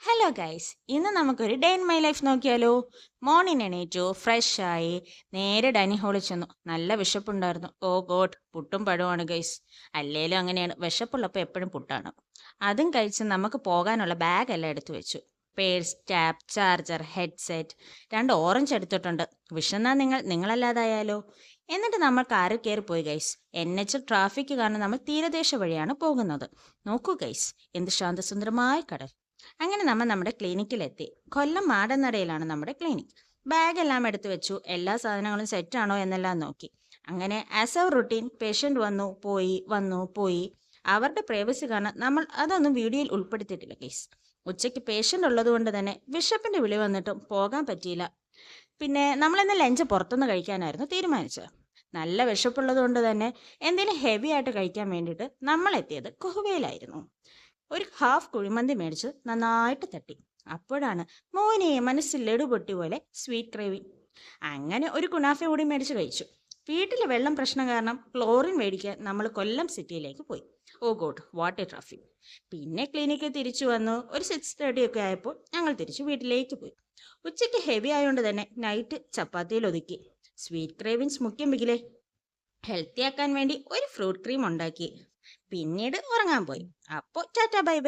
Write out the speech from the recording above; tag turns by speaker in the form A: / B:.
A: Hello guys, ഇന്ന് നമുക്കൊരു day in my life നോക്കിയാലോ. മോർണിംഗ് എണീറ്റു, ഫ്രഷ് ആയി, നേരെ ഡൈനിങ് ഹാളിൽ ചെന്നു. നല്ല വിശപ്പുണ്ടായിരുന്നു. ഓ ഗോഡ്, പുട്ടും പഴവുമാണ് ഗൈസ്. അല്ലേലും അങ്ങനെയാണ്, വിശപ്പുള്ളപ്പോൾ എപ്പോഴും പുട്ടാണ്. അതും കഴിച്ച് നമുക്ക് പോകാനുള്ള ബാഗ് എല്ലാം എടുത്തു വെച്ചു. Purse, tap, charger, headset, 2 orange എടുത്തിട്ടുണ്ട്. വിശന്നാ നിങ്ങളല്ലാതായാലോ. എന്നിട്ട് നമ്മൾ കാറിൽ കയറി പോയി ഗൈസ്. NH ട്രാഫിക് കാരണം നമ്മൾ തീരദേശ വഴിയാണ് പോകുന്നത്. നോക്കൂ ഗൈസ്, എന്ത് ശാന്തസുന്ദരമായ കടൽ. അങ്ങനെ നമ്മൾ നമ്മുടെ ക്ലിനിക്കിലെത്തി. കൊല്ലം മാടനടയിലാണ് നമ്മുടെ ക്ലിനിക്. ബാഗ് എല്ലാം എടുത്തു വെച്ചു. എല്ലാ സാധനങ്ങളും സെറ്റാണോ എന്നെല്ലാം നോക്കി. അങ്ങനെ ആസ് എ റുട്ടീൻ പേഷ്യൻ്റ് വന്നു പോയി വന്നു പോയി. അവരുടെ പ്രൈവസി കാരണം നമ്മൾ അതൊന്നും വീഡിയോയിൽ ഉൾപ്പെടുത്തിയിട്ടില്ല കേസ്. ഉച്ചയ്ക്ക് പേഷ്യൻ്റ് ഉള്ളത് കൊണ്ട് തന്നെ വിശപ്പിൻ്റെ വിളി വന്നിട്ടും പോകാൻ പറ്റിയില്ല. പിന്നെ നമ്മളിന്ന് ലഞ്ച് പുറത്തുനിന്ന് കഴിക്കാനായിരുന്നു തീരുമാനിച്ചത്. നല്ല വിശപ്പുള്ളത് കൊണ്ട് തന്നെ എന്തെങ്കിലും ഹെവി ആയിട്ട് കഴിക്കാൻ വേണ്ടിയിട്ട് നമ്മൾ എത്തിയത് കുഹുവയിലായിരുന്നു. ഒരു ഹാഫ് കുഴിമന്തി മേടിച്ച് നന്നായിട്ട് തട്ടി. അപ്പോഴാണ് മോനെ മനസ്സിൽ ലഡു പൊട്ടി പോലെ സ്വീറ്റ് ക്രേവിങ്. അങ്ങനെ ഒരു കുനാഫ കൂടി മേടിച്ച് കഴിച്ചു. വീട്ടിലെ വെള്ളം പ്രശ്നം കാരണം ക്ലോറിൻ മേടിക്കാൻ നമ്മൾ കൊല്ലം സിറ്റിയിലേക്ക് പോയി. ഓ ഗോഡ്, വാട്ട് എ ട്രാഫിക്. പിന്നെ ക്ലിനിക്കിൽ തിരിച്ചു വന്നു. ഒരു 6:30 ഒക്കെ ആയപ്പോൾ ഞങ്ങൾ തിരിച്ചു വീട്ടിലേക്ക് പോയി. ഉച്ചയ്ക്ക് ഹെവി ആയതുകൊണ്ട് തന്നെ നൈറ്റ് ചപ്പാത്തിയിൽ ഒതുക്കി. സ്വീറ്റ് ക്രേവിങ്സ് മുഖ്യം ബിഗിലേ. ഹെൽത്തി ആക്കാൻ വേണ്ടി ഒരു ഫ്രൂട്ട് ക്രീം ഉണ്ടാക്കി. പിന്നീട് ഉറങ്ങാൻ പോയി. അപ്പോൾ ടാറ്റാ ബൈ ബൈ.